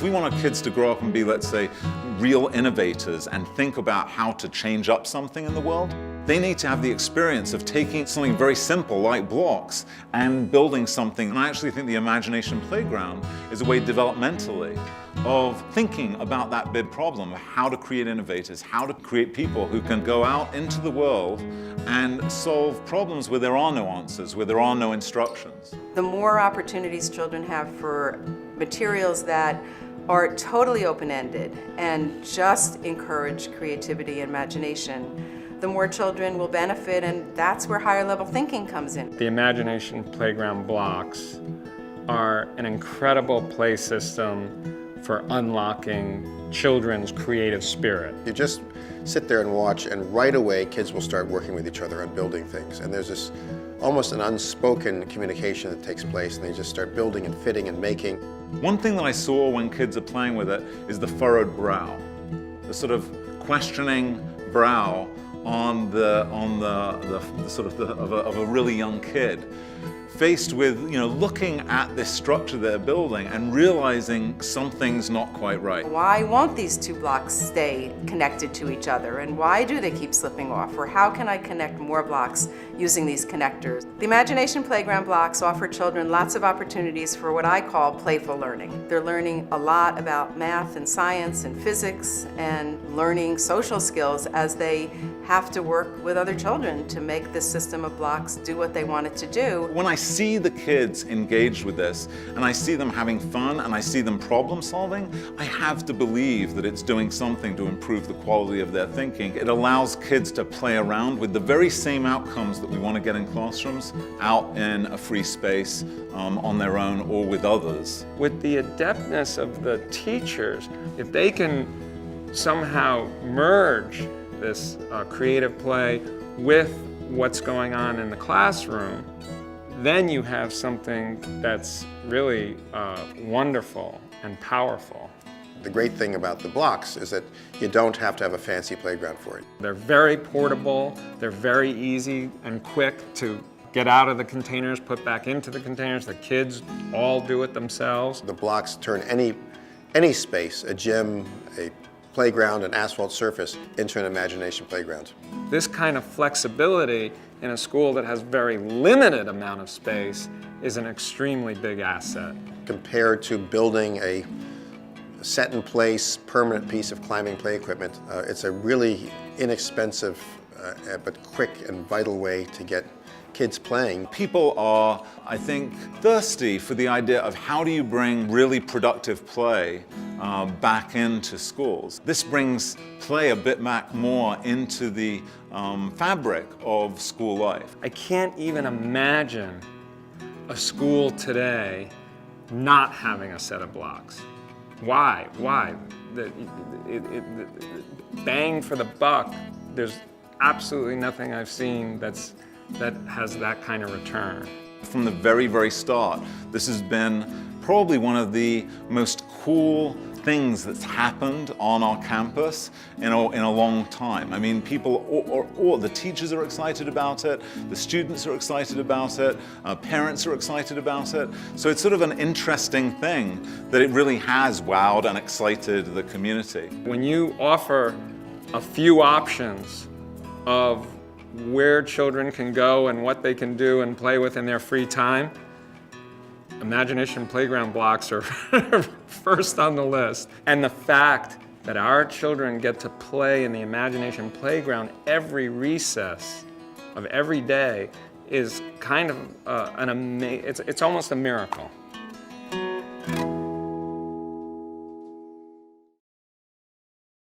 we want our kids to grow up and be, let's say, real innovators and think about how to change up something in the world, they need to have the experience of taking something very simple like blocks and building something. And I actually think the imagination playground is a way developmentally of thinking about that big problem, of how to create innovators, how to create people who can go out into the world and solve problems where there are no answers, where there are no instructions. The more opportunities children have for materials that are totally open-ended and just encourage creativity and imagination, the more children will benefit, and that's where higher level thinking comes in. The Imagination Playground blocks are an incredible play system for unlocking children's creative spirit. You just sit there and watch, and right away kids will start working with each other on building things. And there's this almost an unspoken communication that takes place, and they just start building and fitting and making. One thing that I saw when kids are playing with it is the furrowed brow, the sort of questioning brow on the sort of a really young kid, faced with, looking at this structure they're building and realizing something's not quite right. Why won't these two blocks stay connected to each other, and why do they keep slipping off? Or how can I connect more blocks using these connectors? The Imagination Playground blocks offer children lots of opportunities for what I call playful learning. They're learning a lot about math and science and physics and learning social skills as they have to work with other children to make this system of blocks do what they want it to do. When I see the kids engaged with this, and I see them having fun, and I see them problem solving, I have to believe that it's doing something to improve the quality of their thinking. It allows kids to play around with the very same outcomes that we want to get in classrooms, out in a free space, on their own or with others. With the adeptness of the teachers, if they can somehow merge this creative play with what's going on in the classroom, then you have something that's really wonderful and powerful. The great thing about the blocks is that you don't have to have a fancy playground for it. They're very portable, they're very easy and quick to get out of the containers, put back into the containers. The kids all do it themselves. The blocks turn any space, a gym, a playground, an asphalt surface, into an imagination playground. This kind of flexibility in a school that has very limited amount of space is an extremely big asset. Compared to building a set-in-place, permanent piece of climbing play equipment, it's a really inexpensive but quick and vital way to get kids playing. People are, I think, thirsty for the idea of how do you bring really productive play back into schools. This brings play a bit back more into the fabric of school life. I can't even imagine a school today not having a set of blocks. Why? Why? The bang for the buck, there's absolutely nothing I've seen that has that kind of return. From the very, very start, this has been probably one of the most cool things that's happened on our campus in a long time. I mean, the teachers are excited about it, the students are excited about it, parents are excited about it. So it's sort of an interesting thing that it really has wowed and excited the community. When you offer a few options of where children can go and what they can do and play with in their free time, Imagination Playground blocks are first on the list. And the fact that our children get to play in the Imagination Playground every recess of every day is kind of it's almost a miracle.